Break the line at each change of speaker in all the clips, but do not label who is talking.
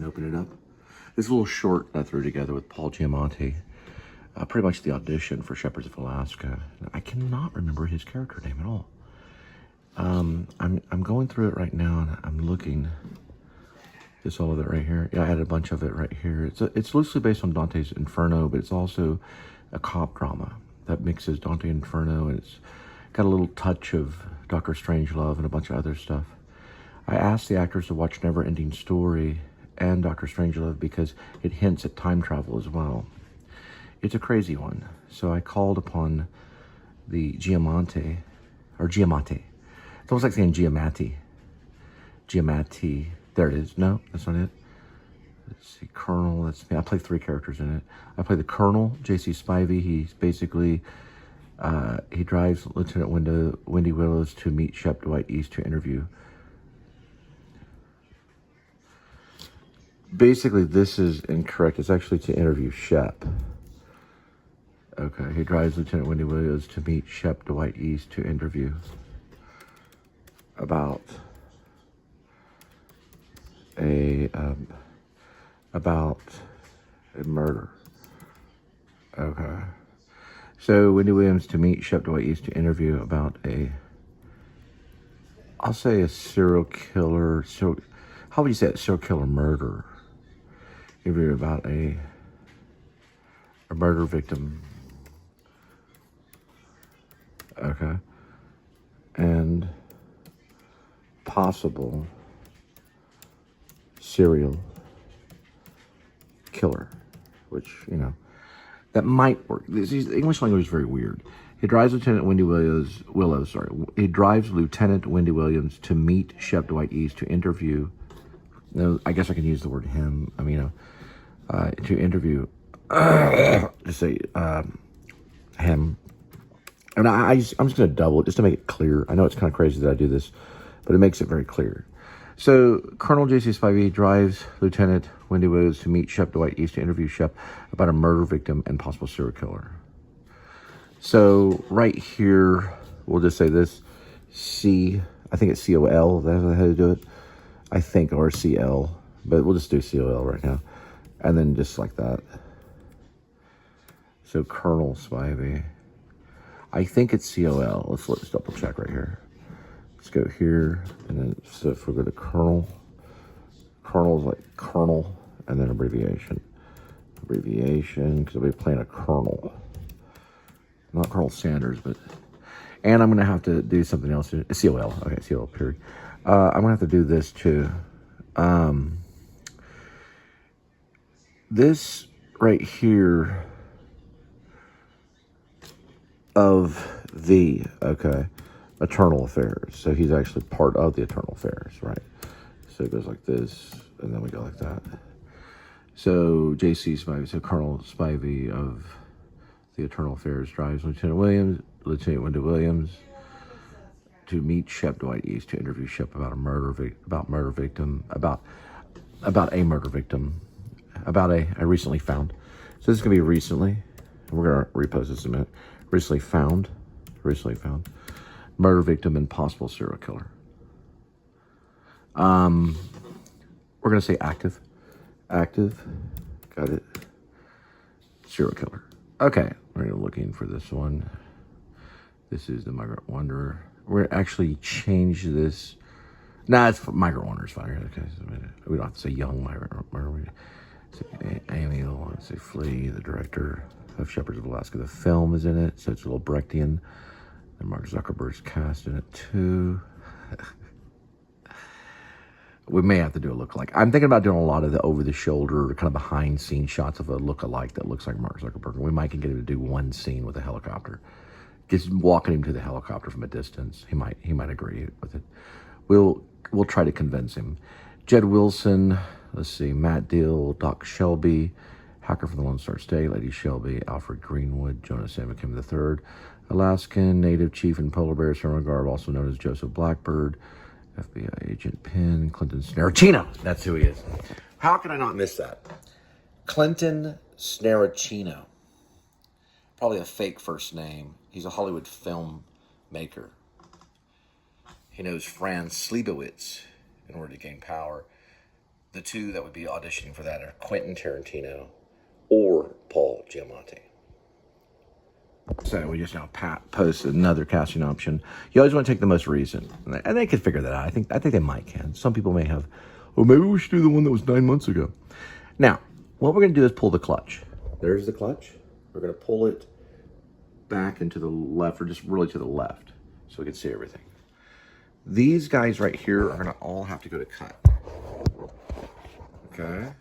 and open it up. This little short I threw together with Paul Giamatti, pretty much the audition for Shepherds of Alaska. I cannot remember his character name at all. I'm going through it right now, and I'm looking. Just all of it right here. Yeah, I had a bunch of it right here. It's loosely based on Dante's Inferno, but it's also a cop drama that mixes Dante Inferno, and it's got a little touch of Dr. Strangelove and a bunch of other stuff. I asked the actors to watch Never-Ending Story and Dr. Strangelove because it hints at time travel as well. It's a crazy one. So I called upon the Giamatti. It's almost like saying Giamatti. Giamatti. There it is. No, that's not it. Let's see. Colonel. That's me. I play 3 characters in it. I play the Colonel, J.C. Spivey. He's basically, he drives Lieutenant Wendy Willows to meet Shep Dwight East to interview. Basically, this is incorrect. It's actually to interview Shep. Okay, he drives Lieutenant Wendy Williams to meet Shep Dwight East to interview about a murder. Okay, so Wendy Williams to meet Shep Dwight East to interview about I'll say a serial killer. So, how would you say it? Serial killer murder. Interview about a murder victim. Okay. And possible serial killer, which, you know, that might work. The English language is very weird. He drives Lieutenant Wendy Williams to meet Shep Dwight East to interview. No, I guess I can use the word him. I mean, to interview, to say him. And I'm just going to double it just to make it clear. I know it's kind of crazy that I do this, but it makes it very clear. So Colonel J.C. Spivey drives Lieutenant Wendy Williams to meet Shep Dwight East to interview Shep about a murder victim and possible serial killer. So right here, we'll just say this, I think it's C-O-L, that's how to do it. I think, or C-L, but we'll just do C-O-L right now. And then just like that. So Colonel Spivey. I think it's C-O-L. Let's double check right here. Let's go here, and then so if we go to Colonel is like Colonel, and then abbreviation, because I'll be playing a Colonel. Not Colonel Sanders, but, and I'm going to have to do something else. C-O-L, okay, C-O-L, period. I'm going to have to do this too. This right here of the, okay, Eternal Affairs. So he's actually part of the Eternal Affairs, right? So it goes like this, and then we go like that. So J.C. Spivey, so Colonel Spivey of the Eternal Affairs drives Lieutenant Wendy Williams to meet Shep Dwight East to interview Shep about a murder victim, about a recently found. So this is gonna be recently. We're gonna repost this in a minute. Recently found, murder victim and possible serial killer. We're gonna say active, got it. Serial killer. Okay, we're looking for this one. This is the Migrant Wanderer. We're gonna actually change this. Nah, it's Migrant Wanderer is fine. Okay, so we don't have to say young Migrant Wanderer. Amy will want to say Flea, the director of Shepherds of Alaska. The film is in it, so it's a little Brechtian. And Mark Zuckerberg's cast in it too. We may have to do a look-alike. I'm thinking about doing a lot of the over-the-shoulder, kind of behind-scene shots of a look-alike that looks like Mark Zuckerberg. We might get him to do one scene with a helicopter. Just walking him to the helicopter from a distance. He might agree with it. We'll try to convince him. Jed Wilson, let's see, Matt Dill, Doc Shelby, Hacker from the Lone Star State, Lady Shelby, Alfred Greenwood, Jonas Sam McKim III, Alaskan Native Chief and Polar Bear Sermon Garb, also known as Joseph Blackbird, FBI Agent Penn, Clinton Snaracino. That's who he is. How can I not miss that? Clinton Snaracino. Probably a fake first name. He's a Hollywood filmmaker. He knows Franz Slebowitz in order to gain power. the two that would be auditioning for that are Quentin Tarantino or Paul Giamatti. So we just now posted another casting option. You always want to take the most recent, and they could figure that out. I think they might can. Some people may have, oh, maybe we should do the one that was 9 months ago. Now, what we're going to do is pull the clutch. There's the clutch. We're going to pull it back into the left, or just really to the left, so we can see everything. These guys right here are going to all have to go to cut. Okay.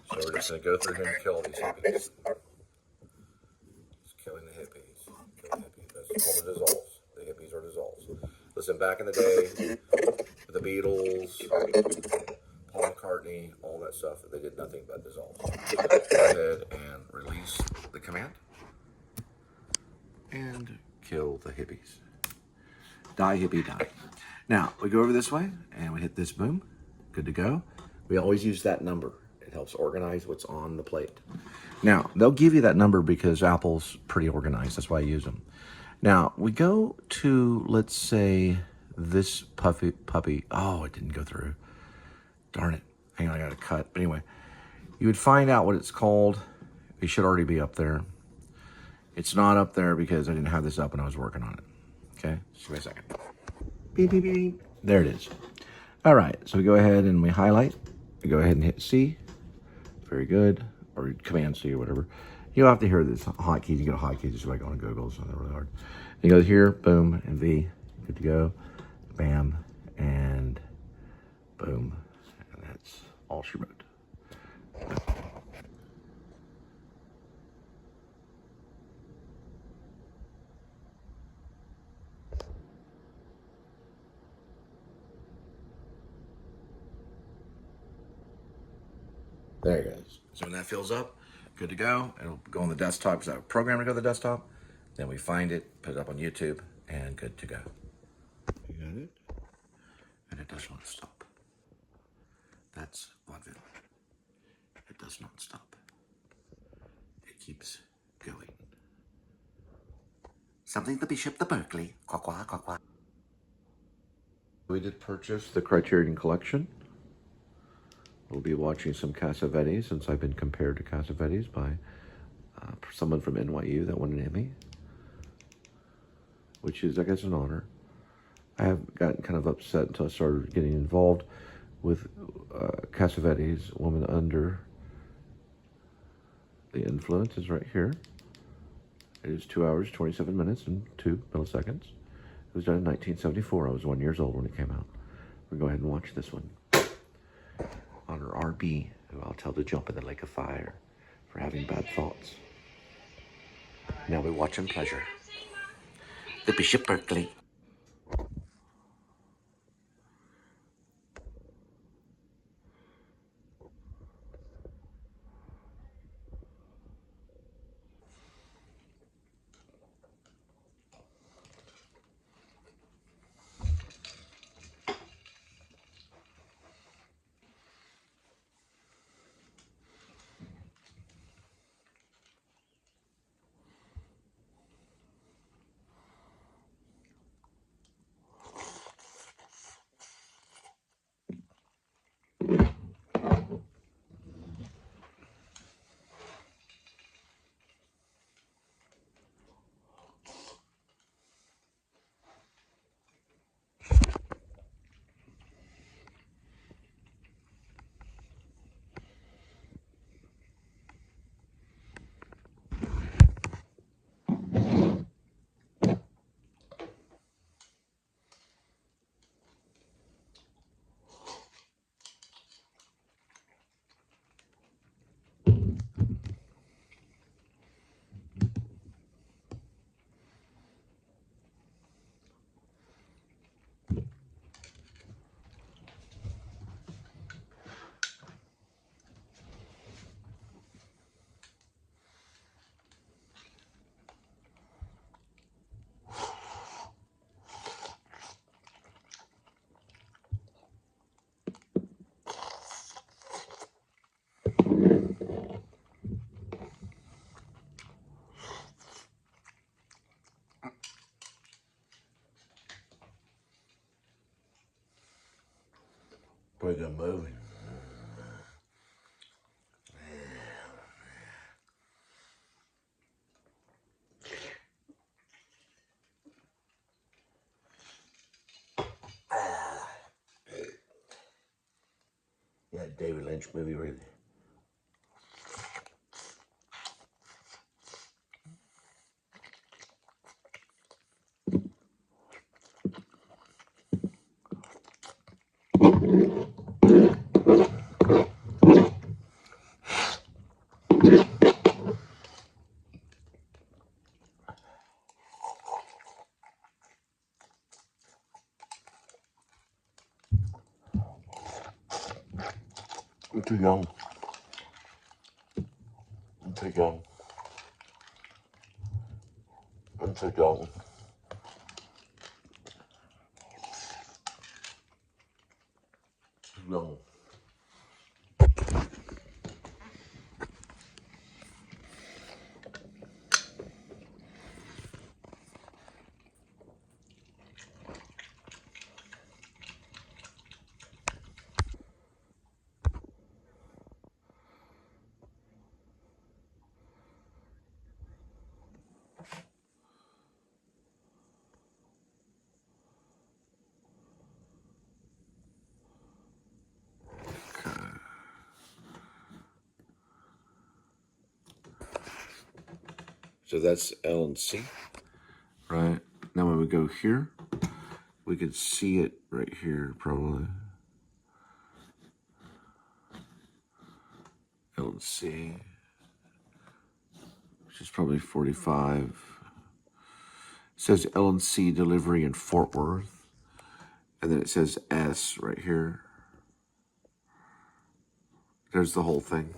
So we're just going to go through here and kill these hippies. Just killing the hippies. Killing the hippies. That's all the dissolves. The hippies are dissolves. Listen, back in the day, the Beatles, Paul McCartney, all that stuff, they did nothing but dissolve. Go ahead and release the command. And kill the hippies. Die, hippie, die. Now, we go over this way, and we hit this boom. Good to go. We always use that number. It helps organize what's on the plate. Now, they'll give you that number because Apple's pretty organized. That's why I use them. Now, we go to, let's say, this puppy. Oh, it didn't go through. Darn it. Hang on, I got to cut. But anyway, you would find out what it's called. It should already be up there. It's not up there because I didn't have this up when I was working on it. Okay, just wait a second. Beep, beep, beep, beep. There it is. All right, so we go ahead and we highlight. We go ahead and hit C. Very good. Or Command C or whatever. You'll have to hear this hotkey. You get a hotkey just by going to Google. It's not really hard. You go here, boom, and V. Good to go. Bam, and boom. And that's all she wrote. There it goes. So when that fills up, good to go. It'll go on the desktop because I have a program to go to the desktop. Then we find it, put it up on YouTube, and good to go. You got it? And it does not stop. That's vaudeville. It does not stop. It keeps going. Something to be shipped to Berkeley. Quack, quack, quack, quack. We did purchase the Criterion Collection. We'll be watching some Cassavetes, since I've been compared to Cassavetes by someone from NYU that won an Emmy, which is, I guess, an honor. I have gotten kind of upset until I started getting involved with Cassavetes. Woman Under the Influence is right here. It is 2 hours, 27 minutes, and 2 milliseconds. It was done in 1974. I was 1 year old when it came out. We'll go ahead and watch this one. Honor RB, who I'll tell to jump in the lake of fire for having bad thoughts. Now we watch in pleasure. The Bishop Berkeley. Pretty good movie. Yeah, David Lynch movie, really. I'm too young. I'm too young. I'm too young. Too young. So that's L and C, right? Now when we go here, we can see it right here, probably. L and C, which is probably 45. It says L and C delivery in Fort Worth. And then it says S right here. There's the whole thing.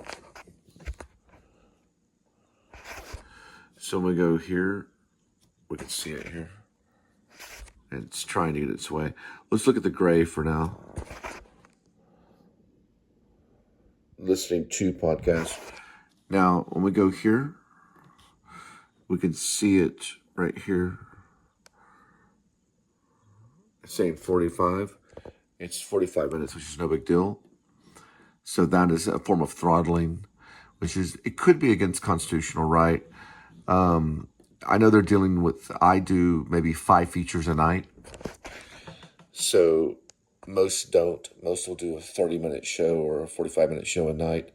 So when we go here, we can see it here. And it's trying to get its way. Let's look at the gray for now. Listening to podcasts. Now, when we go here, we can see it right here. It's saying 45. It's 45 minutes, which is no big deal. So that is a form of throttling, which is, it could be against constitutional right. I know they're dealing with, I do maybe 5 features a night. So most don't. Most will do a 30-minute show or a 45-minute show a night.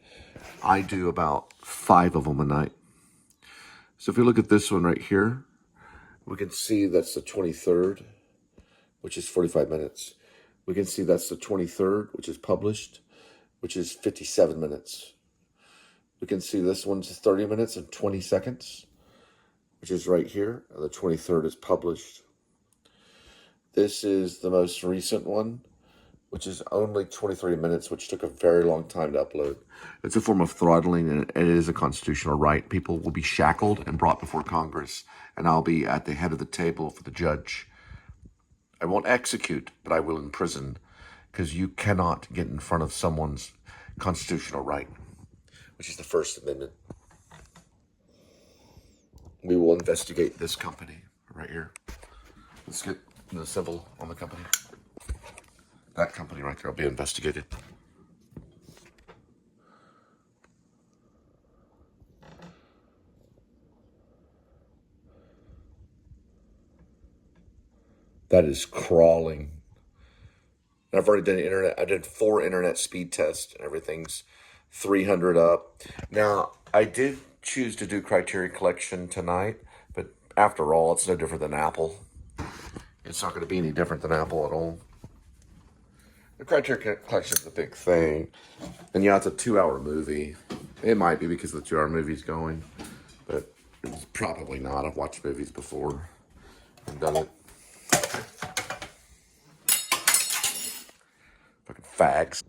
I do about 5 of them a night. So if we look at this one right here, we can see that's the 23rd, which is 45 minutes. We can see that's the 23rd, which is published, which is 57 minutes. We can see this one's 30 minutes and 20 seconds, which is right here. And the 23rd is published. This is the most recent one, which is only 23 minutes, which took a very long time to upload. It's a form of throttling, and it is a constitutional right. People will be shackled and brought before Congress, and I'll be at the head of the table for the judge. I won't execute, but I will imprison, because you cannot get in front of someone's constitutional right, which is the First Amendment. We will investigate this company right here. Let's get the symbol on the company. That company right there will be investigated. That is crawling. I've already done internet. I did 4 internet speed tests, and everything's 300 up. Now, I did choose to do criteria collection tonight, but after all, it's no different than Apple. It's not going to be any different than Apple at all. The criteria collection is a big thing. And yeah, it's a 2-hour movie. It might be because the 2-hour movie's going, but it's probably not. I've watched movies before and done it. Fucking fags.